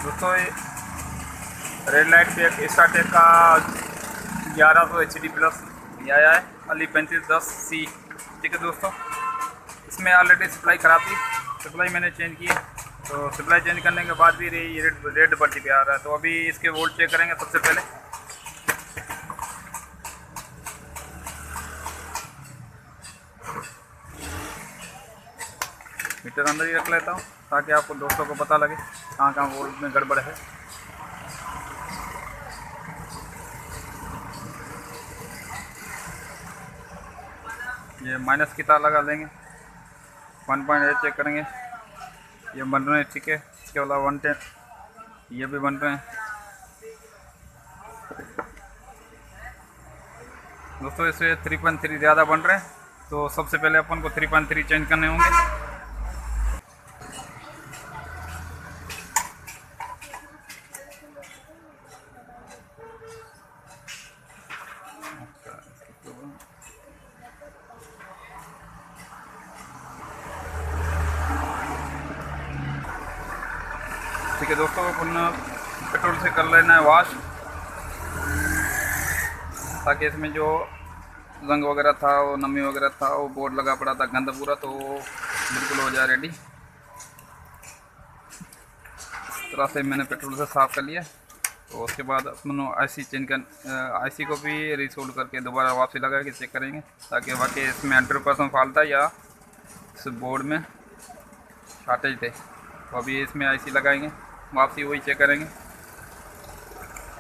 दोस्तों red light पे एक स्टार्टेक का 1100 HD प्लस ये आया है अली 3510C। ठीक है दोस्तों, इसमें ऑलरेडी सप्लाई ख़राब थी, सप्लाई मैंने चेंज की है। तो सप्लाई चेंज करने के बाद भी रेड बढ़ती पे आ रहा है। तो अभी इसके वोल्ट चेक करेंगे सबसे पहले। मीटर अंदर ही रख लेता हूँ ताकि आपको दोस्तों को पता लगे कहाँ कहाँ वोल्ट में गड़बड़ है। ये माइनस की तार लगा लेंगे, 1.8 चेक करेंगे। ये बन रहे हैं, ठीक है। इसके अलावा 110 ये भी बन रहे हैं। दोस्तों इससे 3.3 ज़्यादा बन रहे हैं, तो सबसे पहले अपन को 3.3 चेंज करने होंगे। ठीक है दोस्तों, अपन पेट्रोल से कर लेना है वॉश, ताकि इसमें जो रंग वगैरह था, वो नमी वगैरह था, वो बोर्ड लगा पड़ा था गंदा पूरा, तो वो बिल्कुल हो जाए रेडी। इस तरह से मैंने पेट्रोल से साफ़ कर लिया। तो उसके बाद अपन आईसी चेंज कर आईसी को भी रीसोल्ड करके दोबारा वापसी लगा के चेक करेंगे, ताकि वाकई इसमें 100% फॉल्ट था या इस बोर्ड में शॉर्टेज थे। तो अभी इसमें आईसी लगाएंगे, वापसी वही चेक करेंगे।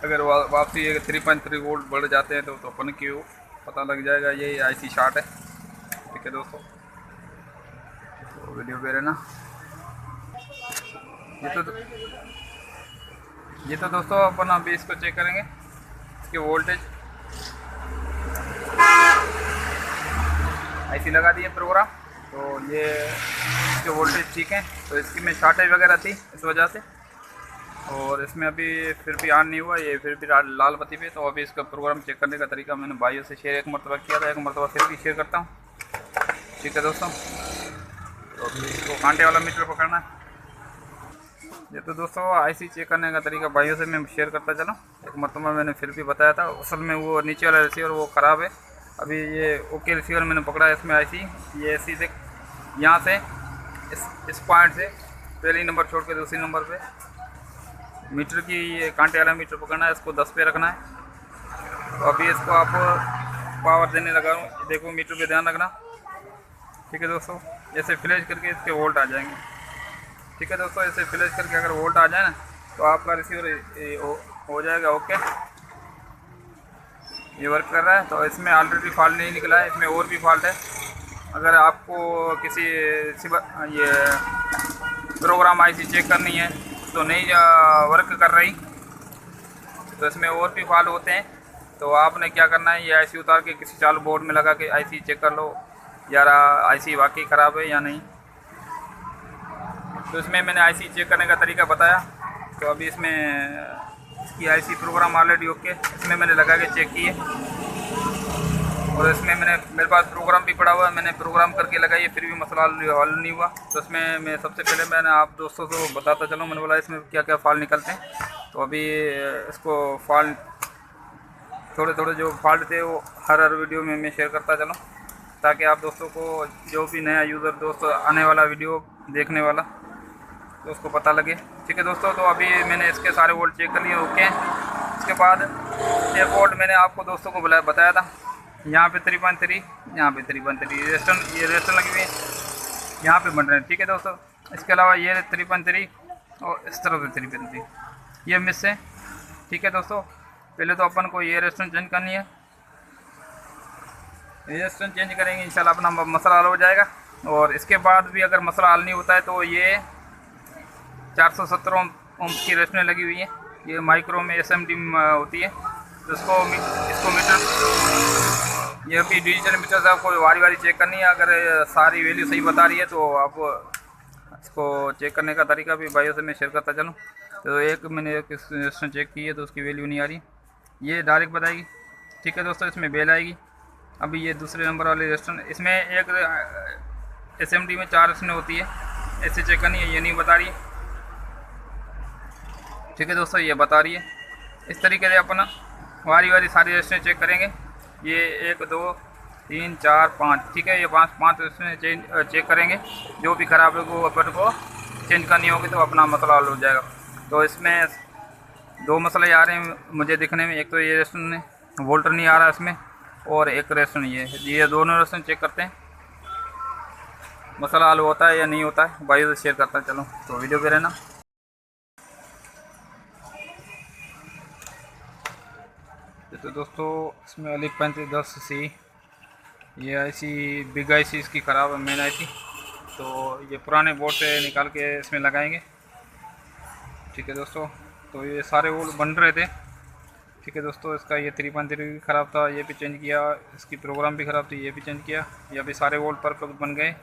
अगर वापसी 3.3 वोल्ट बढ़ जाते हैं तो अपन की पता लग जाएगा ये आईसी शॉर्ट है। ठीक है दोस्तों, तो वीडियो पे रहना। ये तो दोस्तों अपन अभी इसको चेक करेंगे, इसके वोल्टेज। आईसी लगा दिए प्रोग्राम, तो ये इसके वोल्टेज ठीक है। तो इसकी में शॉर्टेज वगैरह थी इस वजह से, और इसमें अभी फिर भी ऑन नहीं हुआ, ये फिर भी लाल बत्ती पे। तो अभी इसका प्रोग्राम चेक करने का तरीका मैंने भाइयों से शेयर एक मरतबा किया था, एक मरतबा फिर भी शेयर करता हूँ। ठीक है दोस्तों, तो अभी इसको कांटे वाला मीटर पकड़ना है। ये तो दोस्तों आईसी चेक करने का तरीका भाइयों से मैं शेयर करता चला, एक मरतबा मैंने फिर भी बताया था। असल में वो नीचे वाला रिसीवर वो ख़राब है। अभी ये ओके रिसीवर मैंने पकड़ा है, इसमें आईसी ये ऐसी से यहाँ से इस पॉइंट से पहली नंबर छोड़ के दूसरी नंबर पे मीटर की ये कांटे वाला मीटर पकड़ना है, इसको 10 पे रखना है। तो अभी इसको आप पावर देने लगा हूँ, देखो मीटर पे ध्यान रखना। ठीक है दोस्तों, ऐसे फ्लैश करके इसके वोल्ट आ जाएंगे। ठीक है दोस्तों, ऐसे फ्लैश करके अगर वोल्ट आ जाए ना, तो आपका रिसीवर हो जाएगा ओके। ये वर्क कर रहा है। तो इसमें ऑलरेडी फॉल्ट नहीं निकला है, इसमें और भी फॉल्ट है। अगर आपको किसी ये प्रोग्राम आईसी चेक करनी है तो नहीं वर्क कर रही, तो इसमें और भी फॉल्ट होते हैं। तो आपने क्या करना है, ये आईसी उतार के किसी चालू बोर्ड में लगा के आईसी चेक कर लो यार आईसी वाकई ख़राब है या नहीं। तो इसमें मैंने आईसी चेक करने का तरीका बताया। तो अभी इसमें इसकी आईसी प्रोग्राम ऑलरेडी ओके, इसमें मैंने लगा के चेक किए, और इसमें मेरे पास प्रोग्राम भी पड़ा हुआ है, मैंने प्रोग्राम करके लगाई, फिर भी मसला हल नहीं हुआ। तो इसमें मैं सबसे पहले मैंने आप दोस्तों को बताता चलूँ, मैंने बोला इसमें क्या क्या फॉल्ट निकलते हैं। तो अभी इसको फॉल्ट थोड़े थोड़े जो फॉल्ट थे वो हर वीडियो में मैं शेयर करता चलूँ, ताकि आप दोस्तों को जो भी नया यूज़र दोस्त आने वाला वीडियो देखने वाला तो उसको पता लगे। ठीक है दोस्तों, तो अभी मैंने इसके सारे वोल्ट चेक कर लिए ओके। इसके बाद एक वोल्ट मैंने आपको दोस्तों को बताया था, यहाँ पे 3.3, यहाँ पे 3.3 ये रेस्टन लगी हुई है, यहाँ पे बन रहे हैं। ठीक है दोस्तों, इसके अलावा ये 3.3 और इस तरफ से 3.3 ये मिस है। ठीक है दोस्तों, पहले तो अपन को ये रेस्टन चेंज करनी है। ये रेस्टन चेंज करेंगे इंशाल्लाह अपना मसला हल हो जाएगा। और इसके बाद भी अगर मसला हल नहीं होता है तो ये 470 ओम्स की रेस्टन लगी हुई है, ये माइक्रो में SMD होती है। तो इसको मीटर ये भी डिजिटल मीटर से आपको वारी वारी चेक करनी है। अगर सारी वैल्यू सही बता रही है तो आप इसको चेक करने का तरीका भी भाइयों से मैं शेयर करता चलूँ। तो एक मैंने एक रेस्टन चेक की है तो उसकी वैल्यू नहीं आ रही, ये डायरेक्ट बताएगी। ठीक है दोस्तों, इसमें बेल आएगी। अभी ये दूसरे नंबर वाले रेस्टन, इसमें एक SMD में 4 रेस्टन होती है, ऐसे चेक करनी है, ये नहीं बता रही। ठीक है दोस्तों, ये बता रही है। इस तरीके से अपना वारी वारी सारी रेस्टें चेक करेंगे। ये 1 2 3 4 5, ठीक है, ये पाँच रेस्टें चेक करेंगे। जो भी ख़राब है वो अपन को चेंज करनी होगी तो अपना मसला हल हो जाएगा। तो इसमें 2 मसले आ रहे हैं मुझे दिखने में। एक तो ये रेस्टन में वोल्ट नहीं आ रहा इसमें, और एक रेस्टन ये दोनों रेस्टन चेक करते हैं, मसला हल होता है या नहीं होता है। भाई से शेयर करता है, चलो तो वीडियो पे रहना। तो दोस्तों इसमें अली 3510 ये आईसी बिग आईसी इसकी ख़राब है, मेन आईसी। तो ये पुराने बोर्ड से निकाल के इसमें लगाएंगे। ठीक है दोस्तों, तो ये सारे वोल्ट बन रहे थे। ठीक है दोस्तों, इसका ये 3.3 भी ख़राब था, ये भी चेंज किया। इसकी प्रोग्राम भी ख़राब थी, ये भी चेंज किया। ये भी सारे वोल्ट परफेक्ट बन गए।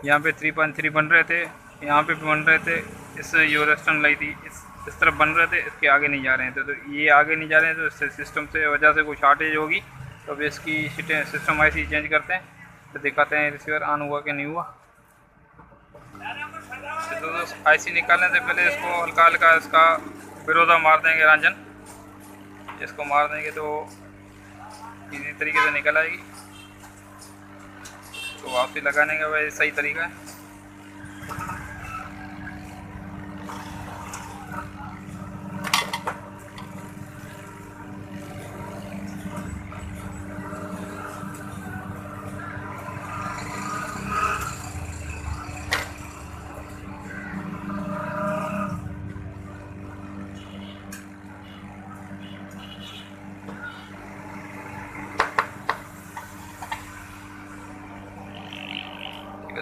यहाँ पे 3.3 बन रहे थे, यहाँ पे भी बन रहे थे। इस यूरेस्टन लाई थी, इस तरफ बन रहे थे, इसके आगे नहीं जा रहे हैं। तो ये आगे नहीं जा रहे हैं, तो इससे सिस्टम से वजह से कोई शॉर्टेज होगी। तो अब इसकी सिस्टम आईसी चेंज करते हैं, तो दिखाते हैं रिसीवर ऑन हुआ कि नहीं हुआ। तो दोस्तों आईसी निकालने से पहले इसको हल्का हल्का इसका विरोधा मार देंगे, रंजन इसको मार देंगे तो इसी तरीके से निकल आएगी। तो वापसी लगाने का वह सही तरीका है।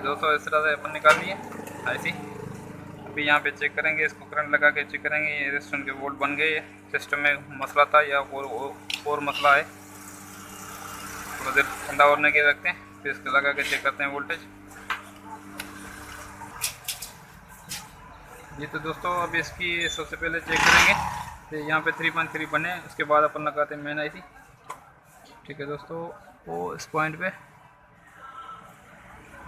दोस्तों इस तरह से अपन निकाल लिए ऐसी। अभी यहाँ पे चेक करेंगे, इसको करंट लगा के चेक करेंगे। ये रेस्टोरेंट के वोल्ट बन गए। सिस्टम में मसला था या और मसला है। थोड़ा देर ठंडा होने के रखते हैं, फिर इसको लगा के चेक करते हैं वोल्टेज। ये तो दोस्तों अभी इसकी सबसे पहले चेक करेंगे। तो यहाँ पे 3.3 बने, उसके बाद अपन लगाते हैं मेन आईसी। ठीक है दोस्तों, वो इस पॉइंट पे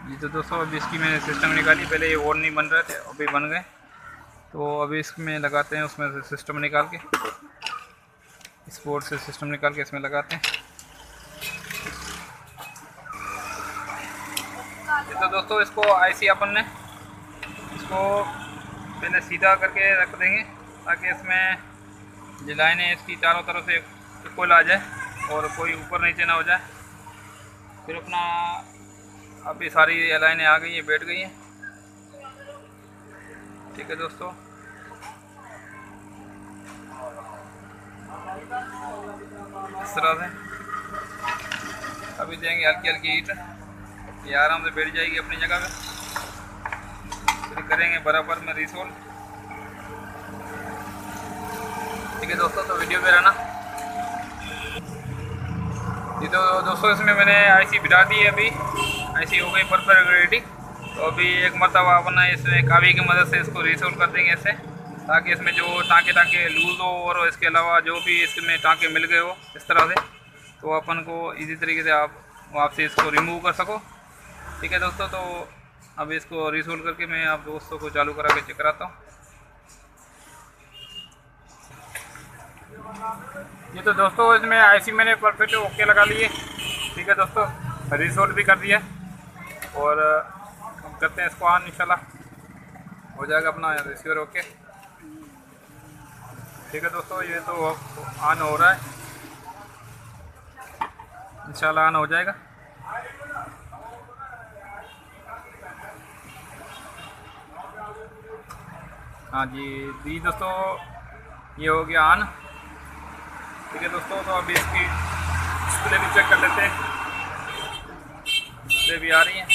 ये तो दोस्तों अभी इसकी मैंने सिस्टम निकाली। पहले ये और नहीं बन रहे थे, अभी बन गए। तो अभी इसमें लगाते हैं, उसमें से सिस्टम निकाल के, इस बोर्ड से सिस्टम निकाल के इसमें लगाते हैं। ये तो दोस्तों इसको आईसी अपन ने इसको पहले सीधा करके रख देंगे, ताकि इसमें जो लाइनें इसकी चारों तरफ से इक्वल आ जाए और कोई ऊपर नीचे ना हो जाए। फिर अपना अभी सारी लाइनें आ गई हैं, बैठ गई हैं। ठीक है दोस्तों, इस तरह से अभी देंगे हल्की हल्की हीट, ये आराम से बैठ जाएगी अपनी जगह पे। फिर करेंगे बराबर में रिसोल्व। ठीक है दोस्तों, तो वीडियो पे रहना। ये तो दोस्तों इसमें मैंने आईसी बिठा दी है। अभी आईसी हो गई परफेक्ट रेडी। तो अभी एक मरतबा अपना इसमें कावी की मदद से इसको रिसोल्व कर देंगे ऐसे, ताकि इसमें जो टाँके लूज़ हो और इसके अलावा जो भी इसमें टाँके मिल गए हो इस तरह से, तो अपन को इसी तरीके से आप वापसी इसको रिमूव कर सको। ठीक है दोस्तों, तो अब इसको रिसोल्व करके मैं आप दोस्तों को चालू करा के चेक कराता हूँ। ये तो दोस्तों इसमें आईसी मैंने परफेक्ट ओके लगा लिए। ठीक है दोस्तों, रिसोल्व भी कर दिया और हम करते हैं इसको ऑन, इंशाल्लाह हो जाएगा अपना रिसीवर ओके। ठीक है दोस्तों, ये तो ऑन हो रहा है, इंशाल्लाह ऑन हो जाएगा। हाँ जी दोस्तों, ये हो गया ऑन। ठीक है दोस्तों, तो अभी इसकी डिस्प्ले भी चेक कर लेते हैं। डिस्प्ले भी आ रही है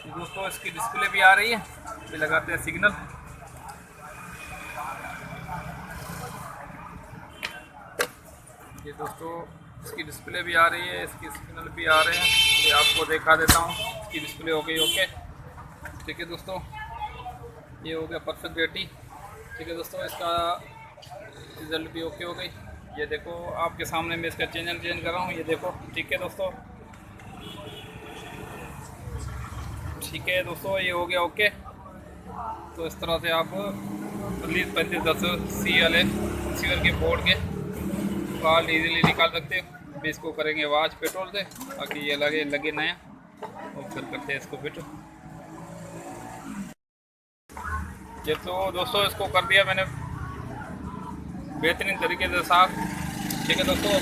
दोस्तों, इसकी डिस्प्ले भी आ रही है। अभी लगाते हैं सिग्नल। ये दोस्तों इसकी डिस्प्ले भी आ रही है, इसकी सिग्नल भी आ रहे हैं। ये आपको दिखा देता हूँ, इसकी डिस्प्ले हो गई ओके। ठीक है दोस्तों, ये हो गया परफेक्ट रेडी। ठीक है दोस्तों, इसका रिजल्ट भी ओके हो गई। ये देखो आपके सामने मैं इसका चैनल चेंज कर रहा हूँ, ये देखो। ठीक है दोस्तों, ठीक है दोस्तों, ये हो गया ओके। तो इस तरह से आप 40-35-10 सी वाले रिसीवर के बोर्ड के फाल्ट इजीली निकाल सकते हो। अभी इसको करेंगे वॉश पेट्रोल से ताकि ये लगे नया, और फिर करते हैं इसको फिट। ये तो दोस्तों इसको कर दिया मैंने बेहतरीन तरीके से साफ। ठीक है दोस्तों,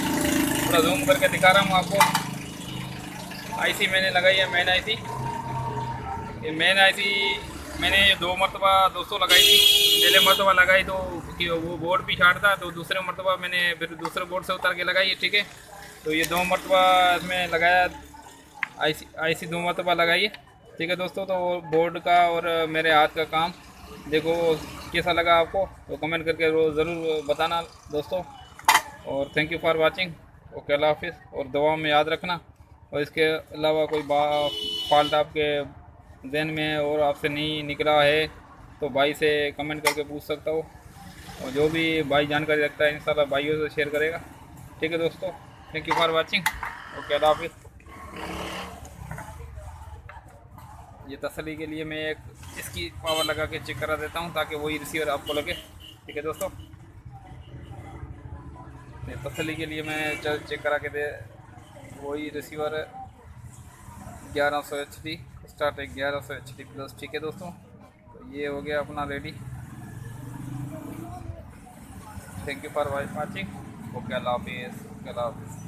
थोड़ा जूम करके दिखा रहा हूँ आपको। आईसी मैंने लगाई है, मेन आईसी। ये मेन आईसी मैंने 2 मरतबा दोस्तों लगाई थी। पहले मरतबा लगाई तो कि वो बोर्ड भी शार्ट था, तो दूसरे मरतबा मैंने फिर दूसरे बोर्ड से उतार के लगाई है। ठीक है, तो ये 2 मरतबा इसमें लगाया, आईसी 2 मरतबा लगाई है। ठीक है दोस्तों, तो बोर्ड का और मेरे हाथ का काम देखो कैसा लगा आपको, तो कमेंट करके ज़रूर बताना दोस्तों। और thank you for watching. Okay, अल्लाह हाफिज़, और दुआ में याद रखना। और इसके अलावा कोई फॉल्ट आपके जहन में और आपसे नहीं निकला है तो भाई से कमेंट करके पूछ सकता हो, और जो भी भाई जानकारी रखता है इंशाल्लाह भाइयों से शेयर करेगा। ठीक है दोस्तों, thank you for watching. Okay, अल्लाह हाफिज़। ये तसल्ली के लिए मैं एक इसकी पावर लगा के चेक करा देता हूँ ताकि वही रिसीवर आपको लगे। ठीक है दोस्तों, तसल्ली के लिए मैं चेक करा के दे, वही रिसीवर 1100 HD स्टार्ट है, 1100 HD प्लस। ठीक है दोस्तों, तो ये हो गया अपना ready. Thank you for watching. Okay, अल्लाह हाफिज़।